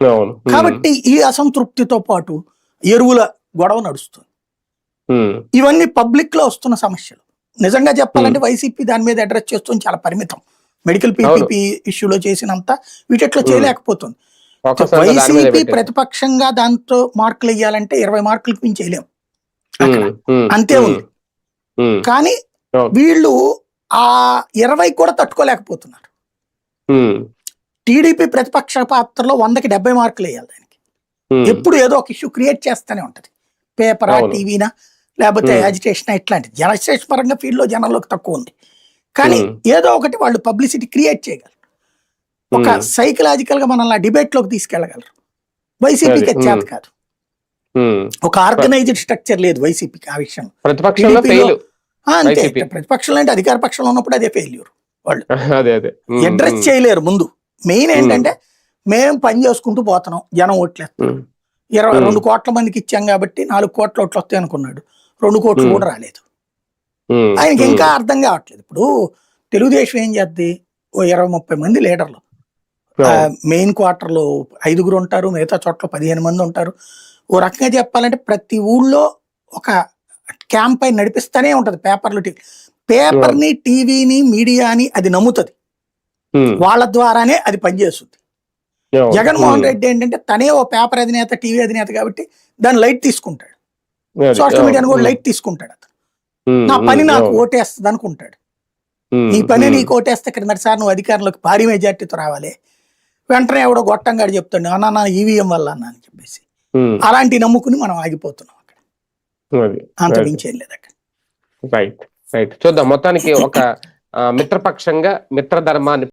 అవును. కాబట్టి ఈ అసంతృప్తితో పాటు ఎరువుల గొడవ నడుస్తుంది. ఇవన్నీ పబ్లిక్ లో వస్తున్న సమస్యలు. నిజంగా చెప్పాలంటే వైసీపీ దాని మీద అడ్రస్ చేస్తుంది చాలా పరిమితం. మెడికల్ పీపీపీ ఇష్యూలో చేసినంత వీటిలో చేయలేకపోతుంది. వైసీపీ ప్రతిపక్షంగా దాంతో మార్కులు వేయాలంటే 20 మార్కులకు మించి వేయలేం అక్కడ, అంతే ఉంది. కానీ వీళ్ళు ఆ 20 కూడా తట్టుకోలేకపోతున్నారు. టీడీపీ ప్రతిపక్ష పాత్రలో 100కి 70 మార్కులు వేయాలి దానికి. ఎప్పుడు ఏదో ఒక ఇష్యూ క్రియేట్ చేస్తూనే ఉంటది. పేపరా, టీవీనా, లేకపోతే యాజిటేషన్, ఇట్లాంటి జనస్టేషన్ పరంగా ఫీల్డ్ లో జనంలోకి తక్కువ ఉంది. కానీ ఏదో ఒకటి వాళ్ళు పబ్లిసిటీ క్రియేట్ చేయగలరు. ఒక సైకలాజికల్ గా మనల్ని డిబేట్ లోకి తీసుకెళ్లగలరు. వైసీపీకి చేత కాదు. ఒక ఆర్గనైజ్డ్ స్ట్రక్చర్ లేదు వైసీపీకి ఆ విషయం. అంతే, ప్రతిపక్షంలో అంటే అధికార పక్షంలో ఉన్నప్పుడు అదే ఫెయిల్యూర్. వాళ్ళు అడ్రస్ చేయలేరు. ముందు మెయిన్ ఏంటంటే మేము పని చేసుకుంటూ పోతున్నాం, జనం ఓట్లేస్తాం. 22 కోట్ల మందికి ఇచ్చాం కాబట్టి 4 కోట్ల ఓట్లు వస్తాయి అనుకున్నాడు. 2 కోట్లు కూడా రాలేదు. ఆయనకి ఇంకా అర్థం కావట్లేదు. ఇప్పుడు తెలుగుదేశం ఏం చేద్ది, ఓ 20-30 మంది లీడర్లు మెయిన్ క్వార్టర్ లో 5 ఉంటారు, మిగతా చోట్ల 15 మంది ఉంటారు. ఓ రకంగా చెప్పాలంటే ప్రతి ఊళ్ళో ఒక క్యాంపెయిన్ నడిపిస్తూనే ఉంటది. పేపర్ని, టీవీని, మీడియాని అది నమ్ముతుంది. వాళ్ళ ద్వారానే అది పనిచేస్తుంది. జగన్మోహన్ రెడ్డి ఏంటంటే తనే ఓ పేపర్ అధినేత, టీవీ అధినేత కాబట్టి దాన్ని లైట్ తీసుకుంటాడు. సోషల్ మీడియాని కూడా లైట్ తీసుకుంటాడు. అతను నా పని నాకు ఓటేస్తుంది అనుకుంటాడు. నీ పని నీకు ఓటేస్తే క్రిందటిసారి నువ్వు అధికారంలోకి భారీ మెజార్టీతో రావాలి. వెంటనే ఎవడో గొట్టంగాడు చెప్తాడు అన్న ఈవీఎం వల్ల అన్న అని చెప్పేసి. అలాంటి నమ్ముకుని మనం ఆగిపోతున్నాం అక్కడ. అంత మించేం లేదు అక్కడ. రైట్ రైట్ చూద్దాం. మొత్తానికి ఒక మిత్రపక్షంగా మిత్రధర్మాన్ని